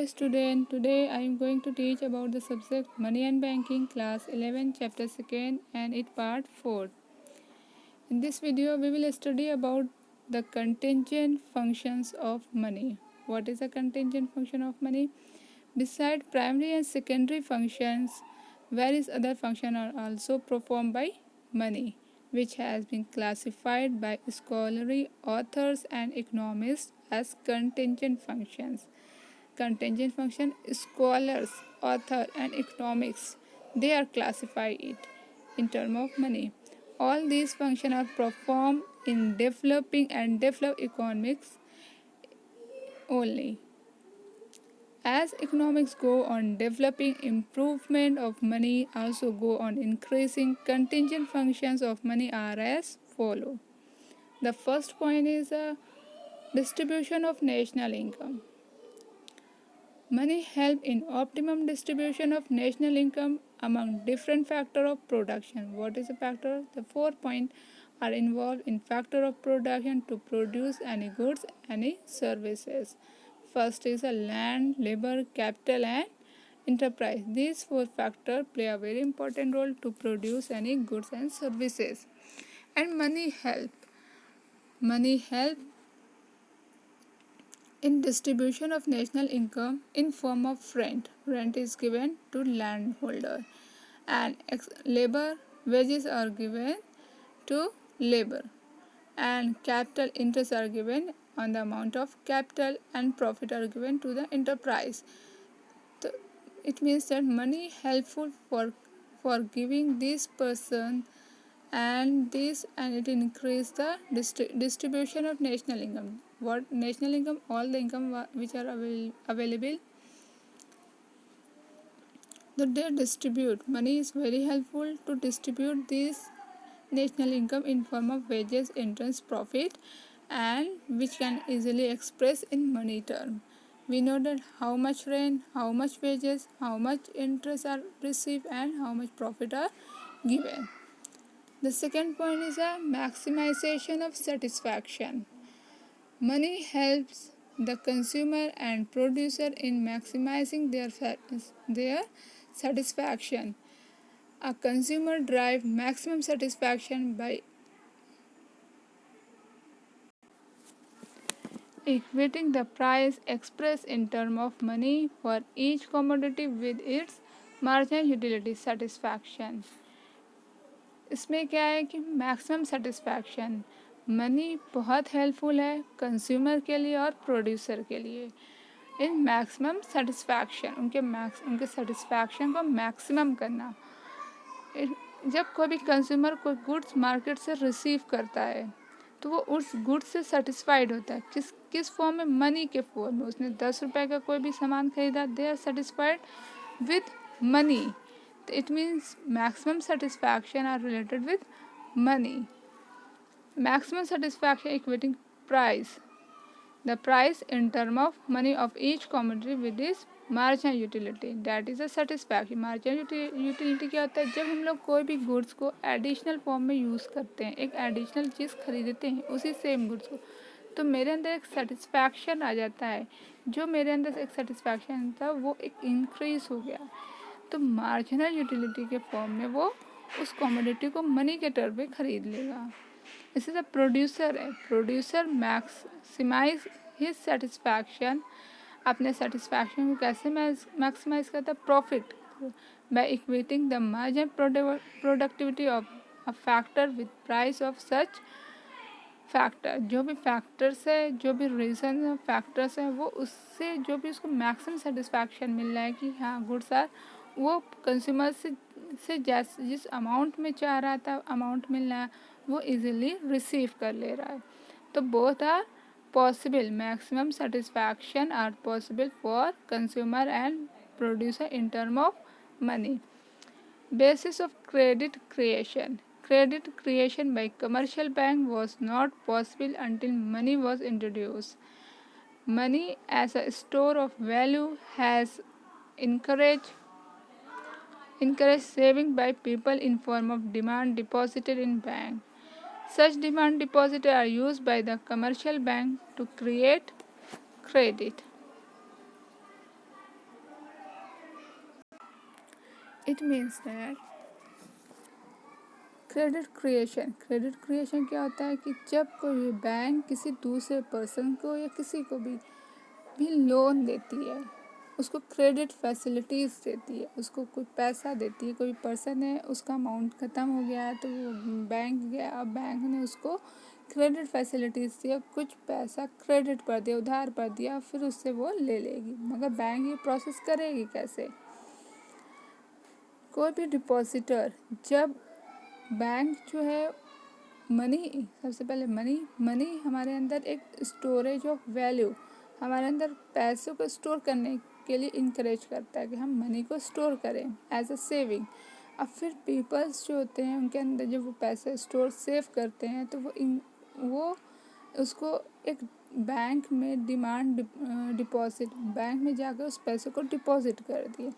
student. Today I am going to teach about the subject Money and Banking, class 11, chapter 2 and it part 4. In this video we will study about the contingent functions of money. What is a contingent function of money? Besides primary and secondary functions, various other functions are also performed by money, which has been classified by scholarly authors and economists as contingent functions. Contingent function, scholars, author and economics, they are classify it in term of money. All these functions are performed in developing and developed economics only. As economics go on developing, improvement of money also go on increasing. Contingent functions of money are as follow. The first point is a distribution of national income. Money help in optimum distribution of national income among different factors of production. What is a factor? The 4 points are involved in factor of production to produce any goods, any services. First is a land, labor, capital and enterprise. These 4 factors play a very important role to produce any goods and services. And money help. Money help in distribution of national income in form of rent. Rent is given to landholder and labor wages are given to labor and capital interest are given on the amount of capital and profit are given to the enterprise. So it means that money helpful for giving this person and it increase the distribution of national income. What national income? All the income which are available that they distribute. Money is very helpful to distribute this national income in form of wages, interest, profit, and which can easily express in money term. We know that how much rent, how much wages, how much interest are received and how much profit are given. The second point is a maximization of satisfaction. Money helps the consumer and producer in maximizing their satisfaction. A consumer derives maximum satisfaction by equating the price expressed in terms of money for each commodity with its marginal utility satisfaction. इसमें क्या है कि maximum satisfaction money बहुत helpful है consumer के लिए और producer के लिए इन मैक्सिमम सेटिस्फैक्शन उनके सेटिस्फैक्शन को मैक्सिमम करना. जब कोई भी कंज्यूमर कोई गुड्स मार्केट से रिसीव करता है तो वो उस गुड्स से सेटिस्फाइड होता है. किस फॉर्म में? मनी के फॉर्म में. उसने 10 रुपये का कोई भी सामान खरीदा, they are satisfied with money. It means maximum satisfaction are related with money. Maximum satisfaction equating price. The price in term of money of each commodity with its marginal utility. That is a satisfaction. Marginal utility क्या होता है? जब हम लोग कोई भी goods को additional form में यूज़ करते हैं, एक एडिशनल चीज़ खरीदते हैं उसी सेम गुड्स को, तो मेरे अंदर एक सेटिस्फैक्शन आ जाता है. जो मेरे अंदर एक सेटिस्फैक्शन था वो एक इंक्रीज हो गया. तो मार्जिनल यूटिलिटी के फॉर्म में वो उस कमोडिटी को मनी के टर्म पे खरीद लेगा. इसी तरह प्रोड्यूसर है. Producer maximise his satisfaction. अपने सेटिस्फैक्शन को कैसे मैक्सिमाइज करता है? Profit by equating the marginal productivity of a factor with price of such factor. जो भी फैक्टर्स है, जो भी रीज़न फैक्टर्स हैं, वो उससे जो भी उसको मैक्सिमम सेटिस्फैक्शन मिल रहा है कि हाँ गुड्स आर, वो कंज्यूमर से जिस अमाउंट में चाह रहा था अमाउंट मिल रहा है वो इजीली रिसीव कर ले रहा है. तो both are possible. Maximum satisfaction are possible for consumer and producer in term of money. Basis of credit creation. Credit creation by commercial bank was not possible until money was introduced. Money as a store of value has encouraged saving by people in form of demand deposited in bank. Such demand deposits are used by the commercial bank to create credit. It means that credit creation क्या होता है कि जब कोई bank किसी दूसरे person को या किसी को भी लोन देती है, उसको क्रेडिट फैसिलिटीज़ देती है, उसको कोई पैसा देती है। कोई पर्सन है, उसका अमाउंट ख़त्म हो गया है तो वो बैंक गया, अब बैंक ने उसको क्रेडिट फैसिलिटीज़ दिया, कुछ पैसा क्रेडिट पर दिया, उधार पर दिया, फिर उससे वो ले लेगी। मगर बैंक ये प्रोसेस करेगी कैसे? कोई भी डिपॉजिटर, जब बैंक जो है मनी, सबसे पहले मनी हमारे अंदर एक स्टोरेज ऑफ वैल्यू, हमारे अंदर पैसों को स्टोर करने के लिए इंकरेज करता है कि हम मनी को स्टोर करें एज अ सेविंग। अब फिर पीपल्स जो होते हैं उनके अंदर जब वो पैसे स्टोर सेव करते हैं तो वो उसको एक बैंक में डिपॉजिट, बैंक में जाकर उस पैसे को डिपॉजिट कर दिए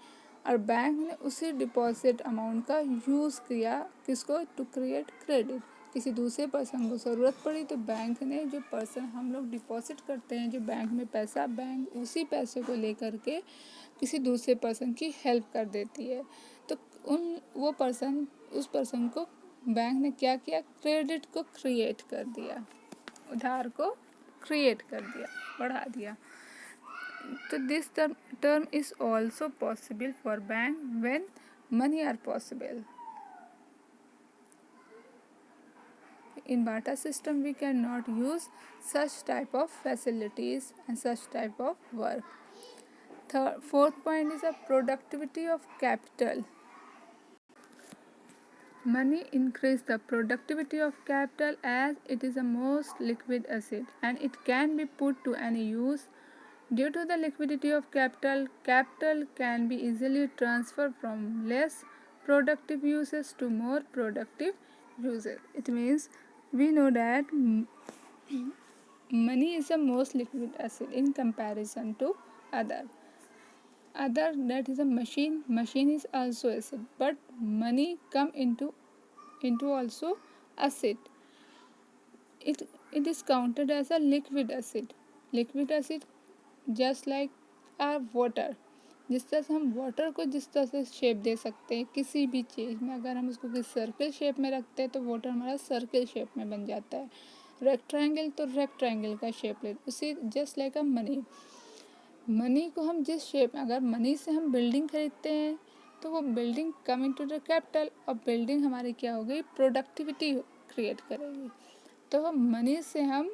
और बैंक ने उसी डिपॉजिट अमाउंट का यूज़ किया, किसको? To create credit. किसी दूसरे पर्सन को ज़रूरत पड़ी तो बैंक ने, जो पर्सन हम लोग डिपॉजिट करते हैं जो बैंक में पैसा, बैंक उसी पैसे को लेकर के किसी दूसरे पर्सन की हेल्प कर देती है। तो उस पर्सन को बैंक ने क्या किया? क्रेडिट को क्रिएट कर दिया, उधार को क्रिएट कर दिया, बढ़ा दिया। तो this term is also possible for bank when money are possible. In barter system we cannot use such type of facilities and such type of work. Fourth point is the productivity of capital. Money increase the productivity of capital as it is the most liquid asset and it can be put to any use. Due to the liquidity of capital, capital can be easily transferred from less productive uses to more productive uses. It means we know that money is the most liquid asset in comparison to other. That is a machine is also asset, but money come into also asset. It is counted as a liquid asset just like our water. जिस तरह से हम water को जिस तरह से shape दे सकते हैं किसी भी चीज़ में, अगर हम उसको किसी सर्कल शेप में रखते हैं तो वाटर हमारा सर्कल शेप में बन जाता है। रेक्टेंगल तो रेक्टेंगल का शेप ले, उसी जस्ट लाइक अ मनी को हम जिस शेप में, अगर मनी से हम बिल्डिंग खरीदते हैं तो वो building come into the capital, और बिल्डिंग हमारी क्या हो गई? प्रोडक्टिविटी क्रिएट करेगी। तो मनी से हम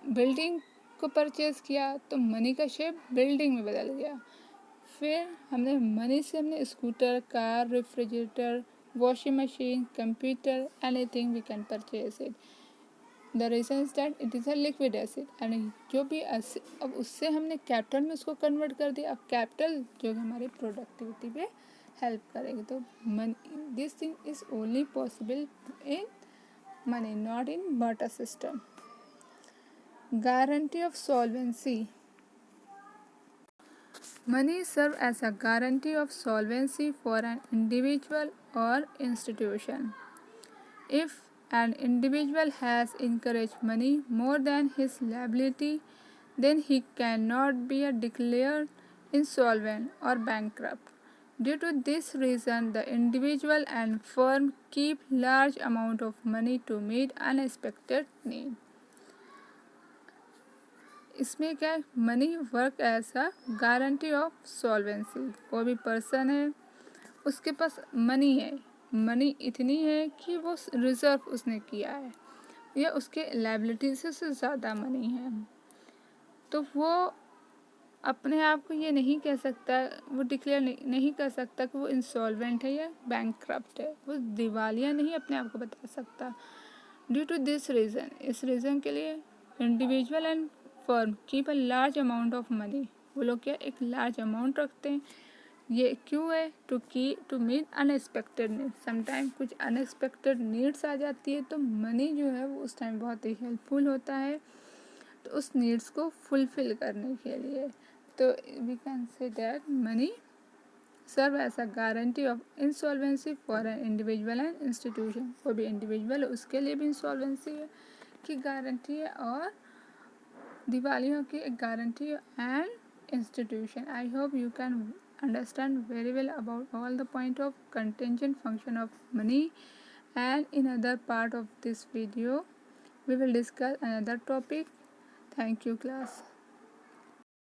बिल्डिंग को परचेज़ किया तो मनी का शेप बिल्डिंग में बदल गया। फिर मनी से हमने scooter, car, refrigerator, washing machine, computer, anything we can purchase it. The reason is that it is a liquid asset. And जो भी अब उससे हमने कैपिटल में उसको कन्वर्ट कर दिया। अब कैपिटल जो हमारी प्रोडक्टिविटी पे हेल्प करेगी। तो this thing is only possible in money, not in barter system. Guarantee of solvency. Money serves as a guarantee of solvency for an individual or institution. If an individual has encouraged money more than his liability, then he cannot be declared insolvent or bankrupt. Due to this reason, the individual and firm keep large amount of money to meet unexpected needs. इसमें क्या है? Money work as a guarantee of solvency. कोई भी person है, उसके पास money है, money इतनी है कि वो रिजर्व उसने किया है या उसके लायबिलिटी से ज़्यादा मनी है, तो वो अपने आप को ये नहीं कह सकता, वो डिक्लेयर नहीं कर सकता कि वो इंसॉल्वेंट है या बैंकक्रप्ट है, वो दिवालिया नहीं अपने आप को बता सकता। ड्यू टू दिस रीज़न, इस रीज़न के लिए individual and firm keep a large amount of money. वो लोग क्या एक लार्ज अमाउंट रखते हैं। ये क्यों है? To meet unexpected need. Sometime कुछ अनएक्सपेक्टेड नीड्स आ जाती है तो मनी जो है वो उस टाइम बहुत ही हेल्पफुल होता है, तो उस नीड्स को फुलफिल करने के लिए। तो we can say that money serve as a guarantee of insolvency for an individual and institution. कोई भी इंडिविजुअल उसके लिए भी इंसॉल्वेंसी है की गारंटी है, और दिवालियों की एक guarantee and institution. I hope you can understand very well about all the point of contingent function of money, and in other part of this video we will discuss another topic. Thank you class.